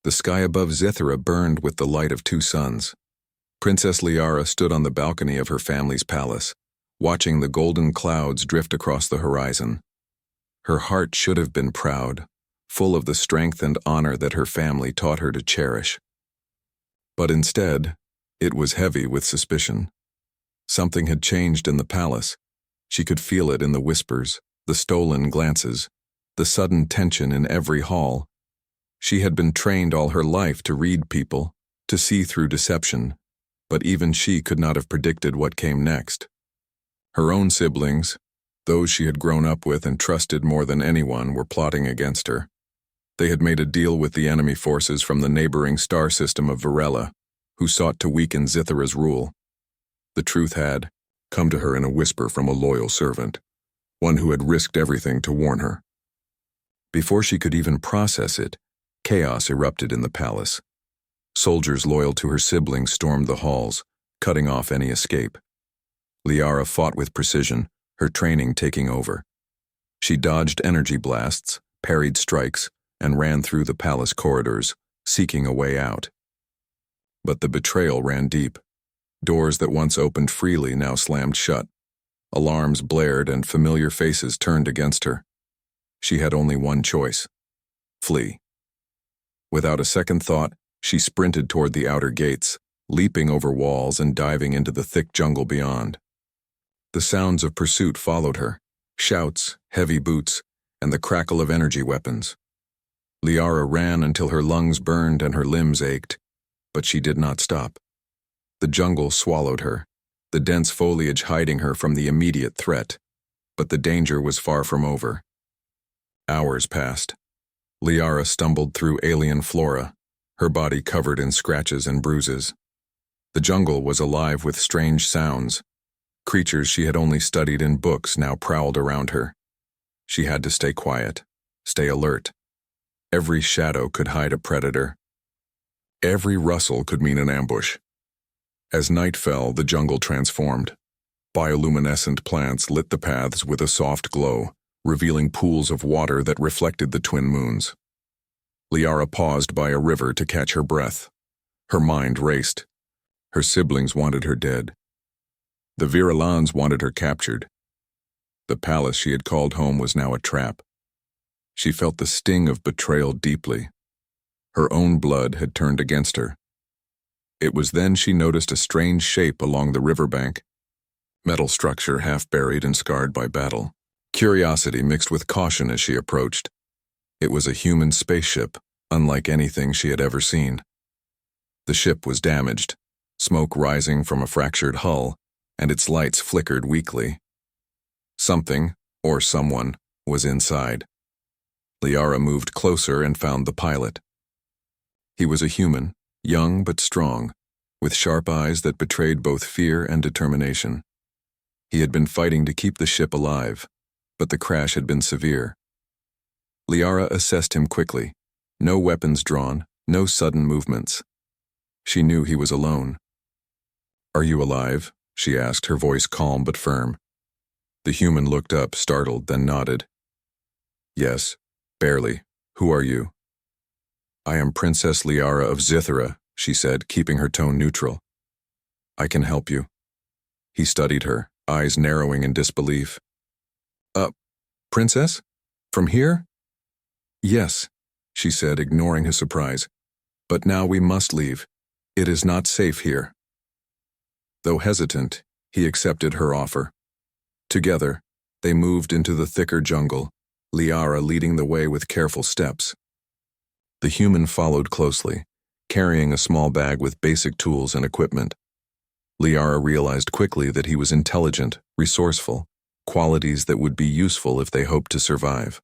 The sky above Zithra burned with the light of two suns. Princess Liara stood on the balcony of her family's palace, watching the golden clouds drift across the horizon. Her heart should have been proud, full of the strength and honor that her family taught her to cherish. But instead, it was heavy with suspicion. Something had changed in the palace. She could feel it in the whispers, the stolen glances, the sudden tension in every hall. She had been trained all her life to read people, to see through deception, but even she could not have predicted what came next. Her own siblings, those she had grown up with and trusted more than anyone, were plotting against her. They had made a deal with the enemy forces from the neighboring star system of Varela, who sought to weaken Zithra's rule. The truth had come to her in a whisper from a loyal servant, one who had risked everything to warn her. Before she could even process it, chaos erupted in the palace. Soldiers loyal to her siblings stormed the halls, cutting off any escape. Liara fought with precision, her training taking over. She dodged energy blasts, parried strikes, and ran through the palace corridors, seeking a way out. But the betrayal ran deep. Doors that once opened freely now slammed shut. Alarms blared and familiar faces turned against her. She had only one choice: flee. Without a second thought, she sprinted toward the outer gates, leaping over walls and diving into the thick jungle beyond. The sounds of pursuit followed her: shouts, heavy boots, and the crackle of energy weapons. Liara ran until her lungs burned and her limbs ached, but she did not stop. The jungle swallowed her, the dense foliage hiding her from the immediate threat, but the danger was far from over. Hours passed. Liara stumbled through alien flora, her body covered in scratches and bruises. The jungle was alive with strange sounds. Creatures she had only studied in books now prowled around her. She had to stay quiet, stay alert. Every shadow could hide a predator. Every rustle could mean an ambush. As night fell, the jungle transformed. Bioluminescent plants lit the paths with a soft glow, revealing pools of water that reflected the twin moons. Liara paused by a river to catch her breath. Her mind raced. Her siblings wanted her dead. The Viralans wanted her captured. The palace she had called home was now a trap. She felt the sting of betrayal deeply. Her own blood had turned against her. It was then she noticed a strange shape along the riverbank. Metal structure half buried and scarred by battle. Curiosity mixed with caution as she approached. It was a human spaceship, unlike anything she had ever seen. The ship was damaged, smoke rising from a fractured hull, and its lights flickered weakly. Something, or someone, was inside. Liara moved closer and found the pilot. He was a human, young but strong, with sharp eyes that betrayed both fear and determination. He had been fighting to keep the ship alive, but the crash had been severe. Liara assessed him quickly. No weapons drawn, no sudden movements. She knew he was alone. "Are you alive?" she asked, her voice calm but firm. The human looked up, startled, then nodded. "Yes, barely. Who are you?" "I am Princess Liara of Zithra," she said, keeping her tone neutral. "I can help you." He studied her, eyes narrowing in disbelief. Princess? From here?" "Yes," she said, ignoring his surprise. "But now we must leave. It is not safe here." Though hesitant, he accepted her offer. Together, they moved into the thicker jungle, Liara leading the way with careful steps. The human followed closely, carrying a small bag with basic tools and equipment. Liara realized quickly that he was intelligent, resourceful, qualities that would be useful if they hoped to survive.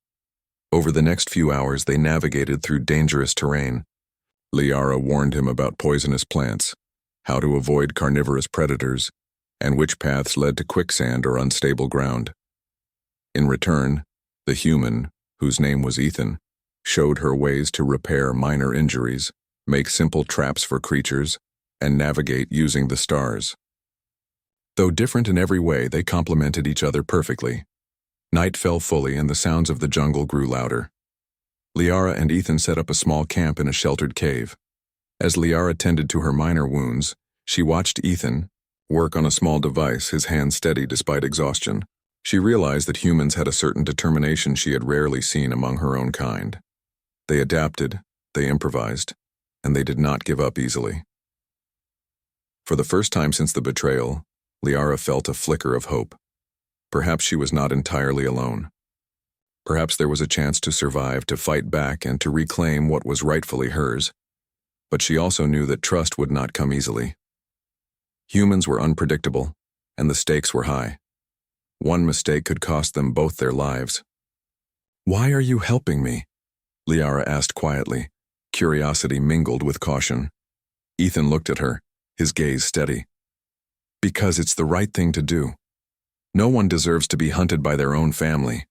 Over the next few hours, they navigated through dangerous terrain. Liara warned him about poisonous plants, how to avoid carnivorous predators, and which paths led to quicksand or unstable ground. In return, the human, whose name was Ethan, showed her ways to repair minor injuries, make simple traps for creatures, and navigate using the stars. Though different in every way, they complemented each other perfectly. Night fell fully and the sounds of the jungle grew louder. Liara and Ethan set up a small camp in a sheltered cave. As Liara tended to her minor wounds, she watched Ethan work on a small device, his hands steady despite exhaustion. She realized that humans had a certain determination she had rarely seen among her own kind. They adapted, they improvised, and they did not give up easily. For the first time since the betrayal, Liara felt a flicker of hope. Perhaps she was not entirely alone. Perhaps there was a chance to survive, to fight back, and to reclaim what was rightfully hers. But she also knew that trust would not come easily. Humans were unpredictable, and the stakes were high. One mistake could cost them both their lives. "Why are you helping me?" Liara asked quietly, curiosity mingled with caution. Ethan looked at her, his gaze steady. "Because it's the right thing to do. No one deserves to be hunted by their own family."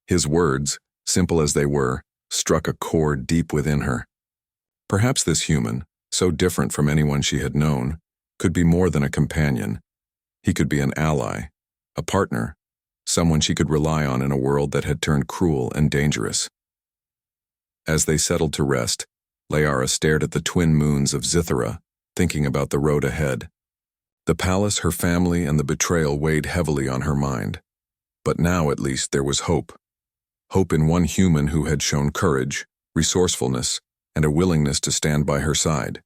His words, simple as they were, struck a chord deep within her. Perhaps this human, so different from anyone she had known, could be more than a companion. He could be an ally, a partner, someone she could rely on in a world that had turned cruel and dangerous. As they settled to rest, Liara stared at the twin moons of Zithara, thinking about the road ahead. The palace, her family, and the betrayal weighed heavily on her mind. But now, at least, there was hope. Hope in one human who had shown courage, resourcefulness, and a willingness to stand by her side.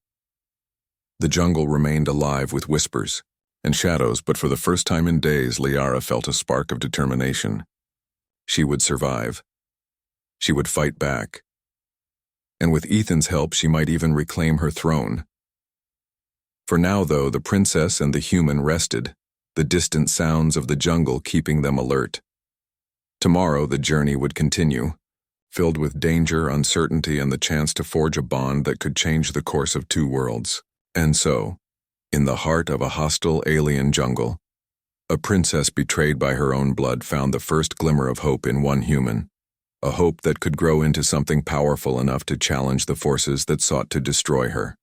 The jungle remained alive with whispers and shadows, but for the first time in days, Liara felt a spark of determination. She would survive. She would fight back. And with Ethan's help, she might even reclaim her throne. For now, though, the princess and the human rested, the distant sounds of the jungle keeping them alert. Tomorrow, the journey would continue, filled with danger, uncertainty, and the chance to forge a bond that could change the course of two worlds. And so, in the heart of a hostile alien jungle, a princess betrayed by her own blood found the first glimmer of hope in one human, a hope that could grow into something powerful enough to challenge the forces that sought to destroy her.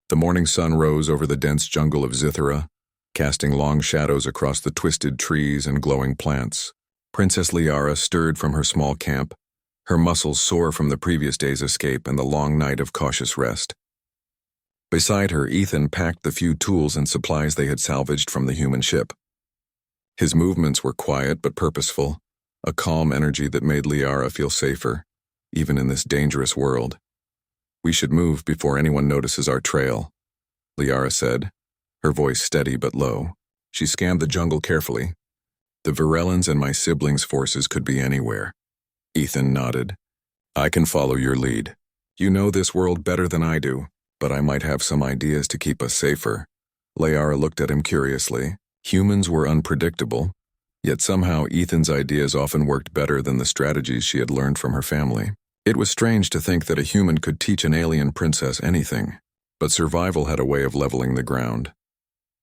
The morning sun rose over the dense jungle of Zithara, casting long shadows across the twisted trees and glowing plants. Princess Liara stirred from her small camp, her muscles sore from the previous day's escape and the long night of cautious rest. Beside her, Ethan packed the few tools and supplies they had salvaged from the human ship. His movements were quiet but purposeful, a calm energy that made Liara feel safer, even in this dangerous world. "We should move before anyone notices our trail," Liara said, her voice steady but low. She scanned the jungle carefully. "The Virellans and my siblings' forces could be anywhere." Ethan nodded. "I can follow your lead. You know this world better than I do, but I might have some ideas to keep us safer." Liara looked at him curiously. Humans were unpredictable, yet somehow Ethan's ideas often worked better than the strategies she had learned from her family. It was strange to think that a human could teach an alien princess anything, but survival had a way of leveling the ground.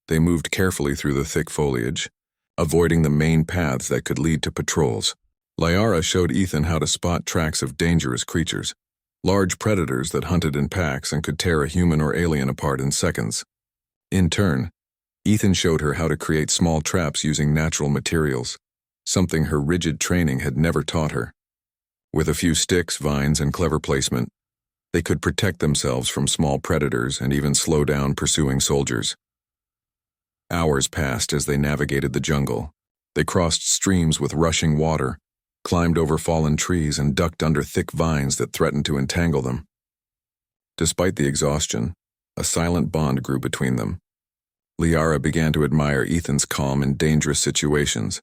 They moved carefully through the thick foliage, avoiding the main paths that could lead to patrols. Liara showed Ethan how to spot tracks of dangerous creatures, large predators that hunted in packs and could tear a human or alien apart in seconds. In turn, Ethan showed her how to create small traps using natural materials, something her rigid training had never taught her. With a few sticks, vines, and clever placement, they could protect themselves from small predators and even slow down pursuing soldiers. Hours passed as they navigated the jungle. They crossed streams with rushing water, climbed over fallen trees, and ducked under thick vines that threatened to entangle them. Despite the exhaustion, a silent bond grew between them. Liara began to admire Ethan's calm in dangerous situations,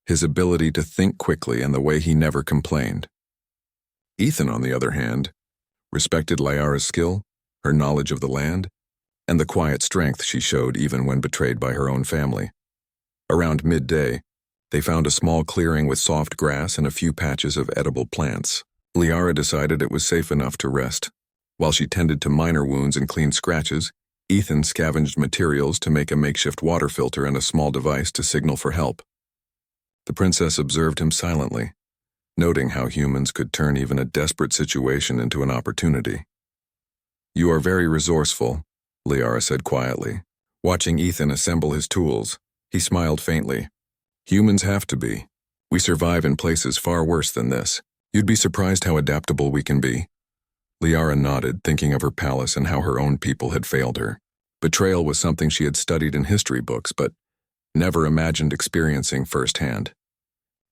his ability to think quickly and the way he never complained. Ethan, on the other hand, respected Liara's skill, her knowledge of the land, and the quiet strength she showed even when betrayed by her own family. Around midday, they found a small clearing with soft grass and a few patches of edible plants. Liara decided it was safe enough to rest. While she tended to minor wounds and cleaned scratches, Ethan scavenged materials to make a makeshift water filter and a small device to signal for help. The princess observed him silently, noting how humans could turn even a desperate situation into an opportunity. "You are very resourceful," Liara said quietly. Watching Ethan assemble his tools, he smiled faintly. "Humans have to be. We survive in places far worse than this." You'd be surprised how adaptable we can be. Liara nodded, thinking of her palace and how her own people had failed her. Betrayal was something she had studied in history books, but never imagined experiencing firsthand.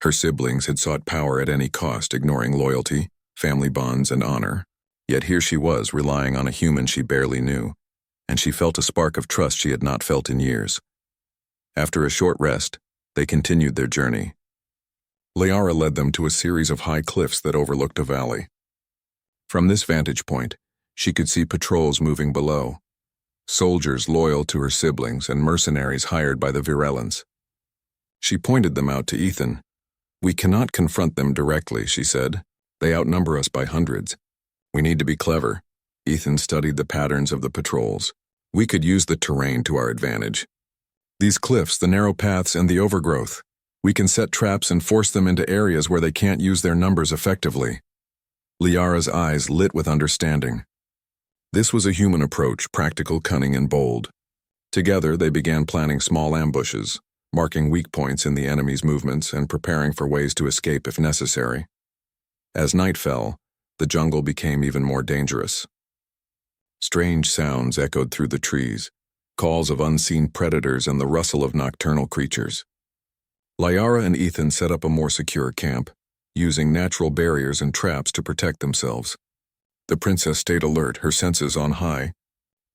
Her siblings had sought power at any cost, ignoring loyalty, family bonds, and honor. Yet here she was, relying on a human she barely knew, and she felt a spark of trust she had not felt in years. After a short rest, they continued their journey. Liara led them to a series of high cliffs that overlooked a valley. From this vantage point, she could see patrols moving below, soldiers loyal to her siblings and mercenaries hired by the Virelans. She pointed them out to Ethan. "We cannot confront them directly," she said. "They outnumber us by hundreds. We need to be clever." Ethan studied the patterns of the patrols. "We could use the terrain to our advantage. These cliffs, the narrow paths, and the overgrowth. We can set traps and force them into areas where they can't use their numbers effectively." Liara's eyes lit with understanding. This was a human approach, practical, cunning, and bold. Together, they began planning small ambushes, marking weak points in the enemy's movements and preparing for ways to escape if necessary. As night fell, the jungle became even more dangerous. Strange sounds echoed through the trees, calls of unseen predators and the rustle of nocturnal creatures. Liara and Ethan set up a more secure camp, using natural barriers and traps to protect themselves. The princess stayed alert, her senses on high,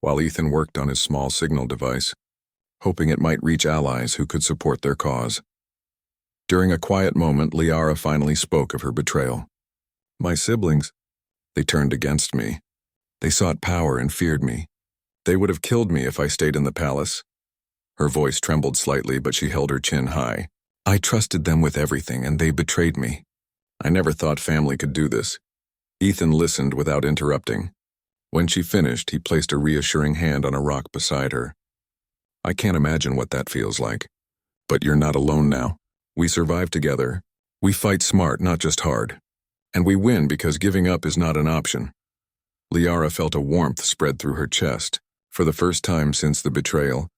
while Ethan worked on his small signal device, hoping it might reach allies who could support their cause. During a quiet moment, Liara finally spoke of her betrayal. "My siblings, they turned against me. They sought power and feared me. They would have killed me if I stayed in the palace." Her voice trembled slightly, but she held her chin high. "I trusted them with everything, and they betrayed me. I never thought family could do this." Ethan listened without interrupting. When she finished, he placed a reassuring hand on a rock beside her. "I can't imagine what that feels like. But you're not alone now. We survive together. We fight smart, not just hard. And we win because giving up is not an option." Liara felt a warmth spread through her chest. For the first time since the betrayal,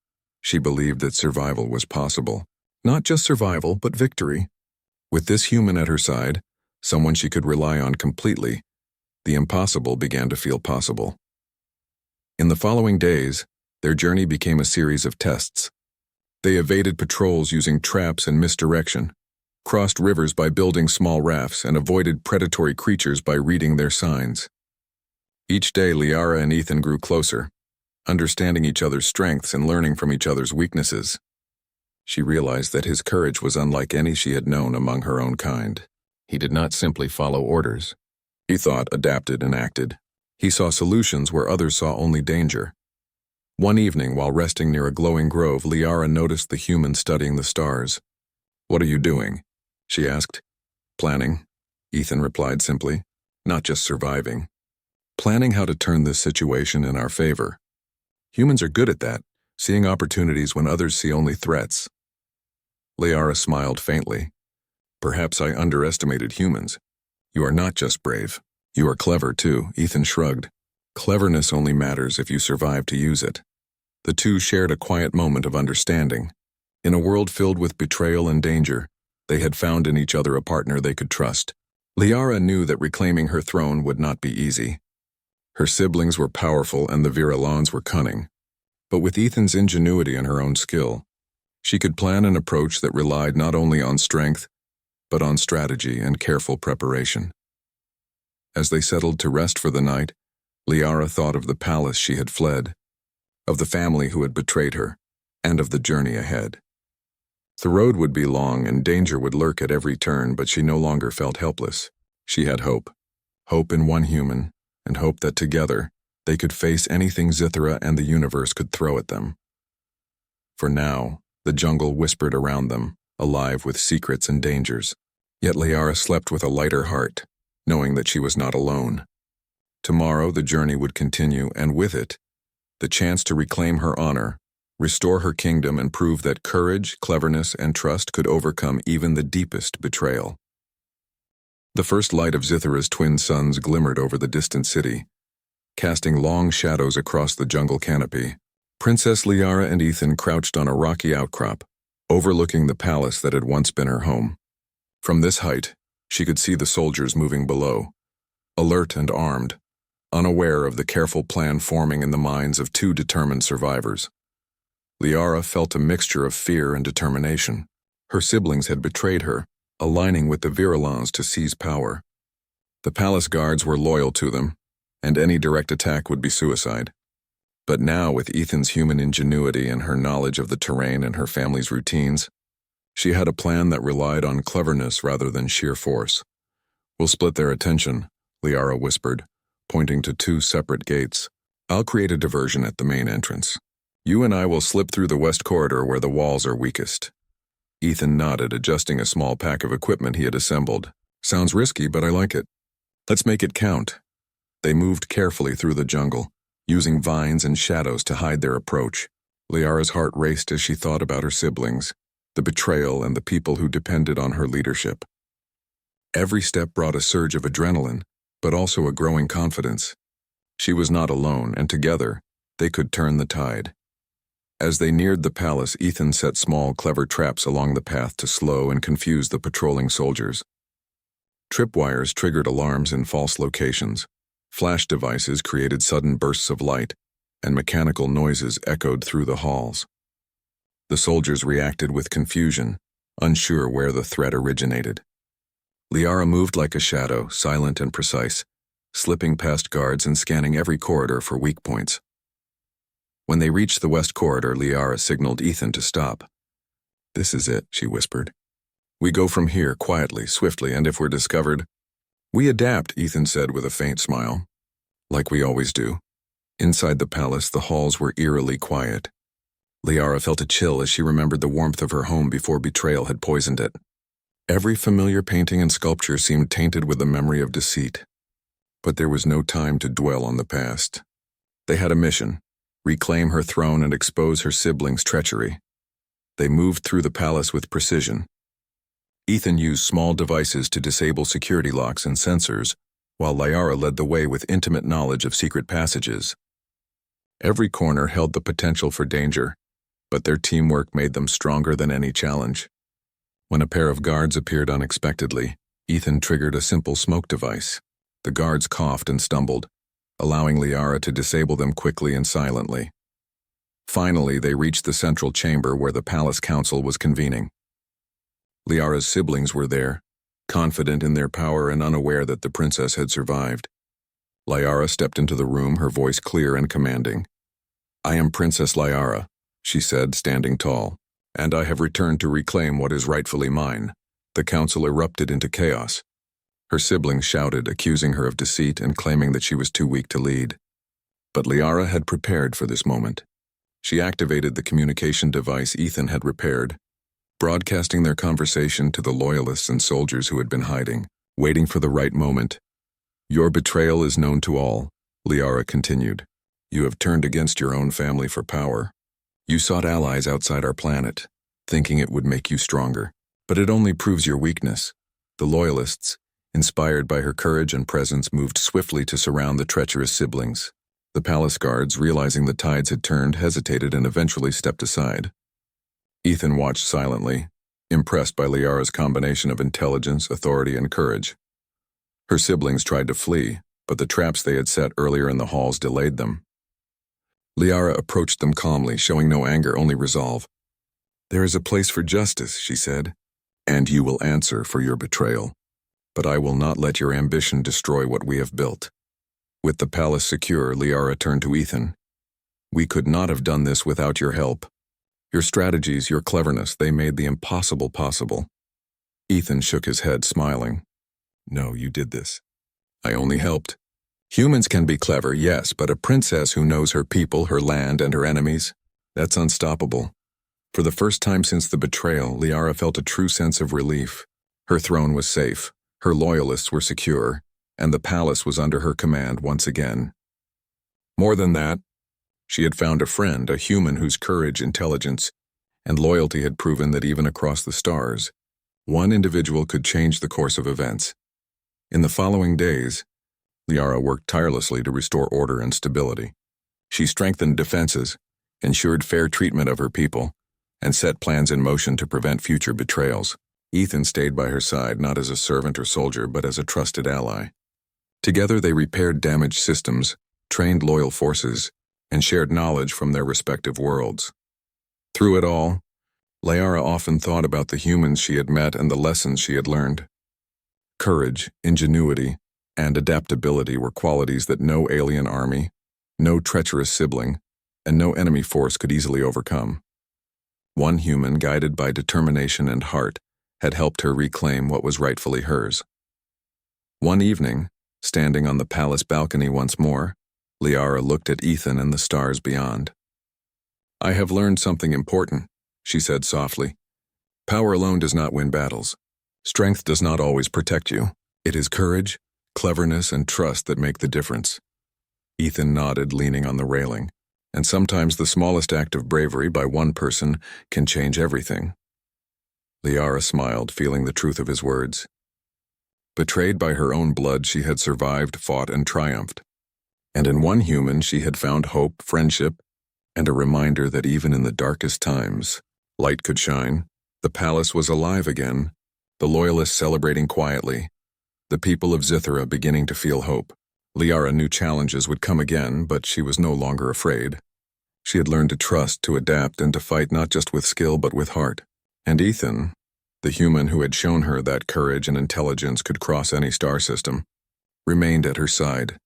she believed that survival was possible. Not just survival, but victory. With this human at her side, someone she could rely on completely, the impossible began to feel possible. In the following days, their journey became a series of tests. They evaded patrols using traps and misdirection, crossed rivers by building small rafts, and avoided predatory creatures by reading their signs. Each day, Liara and Ethan grew closer, understanding each other's strengths and learning from each other's weaknesses. She realized that his courage was unlike any she had known among her own kind. He did not simply follow orders. He thought, adapted, and acted. He saw solutions where others saw only danger. One evening, while resting near a glowing grove, Liara noticed the human studying the stars. "What are you doing?" she asked. "Planning," Ethan replied simply. "Not just surviving. Planning how to turn this situation in our favor. Humans are good at that, seeing opportunities when others see only threats." Liara smiled faintly. "Perhaps I underestimated humans. You are not just brave. You are clever, too," Ethan shrugged. "Cleverness only matters if you survive to use it." The two shared a quiet moment of understanding. In a world filled with betrayal and danger, they had found in each other a partner they could trust. Liara knew that reclaiming her throne would not be easy. Her siblings were powerful and the Virelans were cunning. But with Ethan's ingenuity and her own skill, she could plan an approach that relied not only on strength, but on strategy and careful preparation. As they settled to rest for the night, Liara thought of the palace she had fled, of the family who had betrayed her, and of the journey ahead. The road would be long and danger would lurk at every turn, but she no longer felt helpless. She had hope. Hope in one human, and hope that together, they could face anything Zithra and the universe could throw at them. For now, the jungle whispered around them, alive with secrets and dangers. Yet Liara slept with a lighter heart, knowing that she was not alone. Tomorrow the journey would continue, and with it, the chance to reclaim her honor, restore her kingdom, and prove that courage, cleverness, and trust could overcome even the deepest betrayal. The first light of Zithra's twin suns glimmered over the distant city, casting long shadows across the jungle canopy. Princess Liara and Ethan crouched on a rocky outcrop, overlooking the palace that had once been her home. From this height, She could see the soldiers moving below, alert and armed, unaware of the careful plan forming in the minds of two determined survivors. Liara felt a mixture of fear and determination. Her siblings had betrayed her, aligning with the Virulons to seize power. The palace guards were loyal to them, and any direct attack would be suicide. But now, with Ethan's human ingenuity and her knowledge of the terrain and her family's routines, she had a plan that relied on cleverness rather than sheer force. "We'll split their attention," Liara whispered, pointing to two separate gates. "I'll create a diversion at the main entrance. You and I will slip through the west corridor where the walls are weakest." Ethan nodded, adjusting a small pack of equipment he had assembled. "Sounds risky, but I like it. Let's make it count." They moved carefully through the jungle, using vines and shadows to hide their approach. Liara's heart raced as she thought about her siblings, the betrayal, and the people who depended on her leadership. Every step brought a surge of adrenaline, but also a growing confidence. She was not alone, and together, they could turn the tide. As they neared the palace, Ethan set small, clever traps along the path to slow and confuse the patrolling soldiers. Tripwires triggered alarms in false locations. Flash devices created sudden bursts of light, and mechanical noises echoed through the halls. The soldiers reacted with confusion, unsure where the threat originated. Liara moved like a shadow, silent and precise, slipping past guards and scanning every corridor for weak points. When they reached the west corridor, Liara signaled Ethan to stop. "This is it," she whispered. "We go from here, quietly, swiftly, and if we're discovered—" "We adapt," Ethan said with a faint smile. "Like we always do." Inside the palace, the halls were eerily quiet. Liara felt a chill as she remembered the warmth of her home before betrayal had poisoned it. Every familiar painting and sculpture seemed tainted with the memory of deceit. But there was no time to dwell on the past. They had a mission: reclaim her throne and expose her siblings' treachery. They moved through the palace with precision. Ethan used small devices to disable security locks and sensors, while Liara led the way with intimate knowledge of secret passages. Every corner held the potential for danger, but their teamwork made them stronger than any challenge. When a pair of guards appeared unexpectedly, Ethan triggered a simple smoke device. The guards coughed and stumbled, allowing Liara to disable them quickly and silently. Finally, they reached the central chamber where the palace council was convening. Liara's siblings were there, confident in their power and unaware that the princess had survived. Liara stepped into the room, her voice clear and commanding. "I am Princess Liara," she said, standing tall, "and I have returned to reclaim what is rightfully mine." The council erupted into chaos. Her siblings shouted, accusing her of deceit and claiming that she was too weak to lead. But Liara had prepared for this moment. She activated the communication device Ethan had repaired, broadcasting their conversation to the loyalists and soldiers who had been hiding, waiting for the right moment. "Your betrayal is known to all," Liara continued. "You have turned against your own family for power. You sought allies outside our planet, thinking it would make you stronger. But it only proves your weakness." The loyalists, inspired by her courage and presence, moved swiftly to surround the treacherous siblings. The palace guards, realizing the tides had turned, hesitated and eventually stepped aside. Ethan watched silently, impressed by Liara's combination of intelligence, authority, and courage. Her siblings tried to flee, but the traps they had set earlier in the halls delayed them. Liara approached them calmly, showing no anger, only resolve. "There is a place for justice," she said, "and you will answer for your betrayal. But I will not let your ambition destroy what we have built." With the palace secure, Liara turned to Ethan. "We could not have done this without your help. Your strategies, your cleverness, they made the impossible possible." Ethan shook his head, smiling. "No, you did this. I only helped. Humans can be clever, yes, but a princess who knows her people, her land, and her enemies, that's unstoppable." For the first time since the betrayal, Liara felt a true sense of relief. Her throne was safe, her loyalists were secure, and the palace was under her command once again. More than that, she had found a friend, a human whose courage, intelligence, and loyalty had proven that even across the stars, one individual could change the course of events. In the following days, Liara worked tirelessly to restore order and stability. She strengthened defenses, ensured fair treatment of her people, and set plans in motion to prevent future betrayals. Ethan stayed by her side not as a servant or soldier, but as a trusted ally. Together they repaired damaged systems, trained loyal forces, and shared knowledge from their respective worlds. Through it all, Liara often thought about the humans she had met and the lessons she had learned. Courage, ingenuity, and adaptability were qualities that no alien army, no treacherous sibling, and no enemy force could easily overcome. One human, guided by determination and heart, had helped her reclaim what was rightfully hers. One evening, standing on the palace balcony once more, Liara looked at Ethan and the stars beyond. "I have learned something important," she said softly. "Power alone does not win battles. Strength does not always protect you. It is courage, cleverness, and trust that make the difference." Ethan nodded, leaning on the railing, and sometimes the smallest act of bravery by one person can change everything. Liara smiled, feeling the truth of his words. Betrayed by her own blood, she had survived, fought, and triumphed. And in one human she had found hope, friendship, and a reminder that even in the darkest times, light could shine. The palace was alive again, the loyalists celebrating quietly, the people of Zithara beginning to feel hope. Liara knew challenges would come again, but she was no longer afraid. She had learned to trust, to adapt, and to fight not just with skill but with heart. And Ethan, the human who had shown her that courage and intelligence could cross any star system, remained at her side,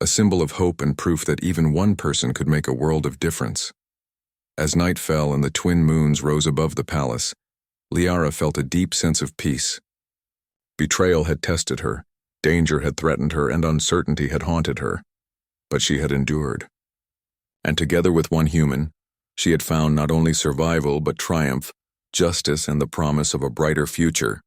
a symbol of hope and proof that even one person could make a world of difference. As night fell and the twin moons rose above the palace, Liara felt a deep sense of peace. Betrayal had tested her, danger had threatened her, and uncertainty had haunted her, but she had endured. And together with one human, she had found not only survival but triumph, justice, and the promise of a brighter future.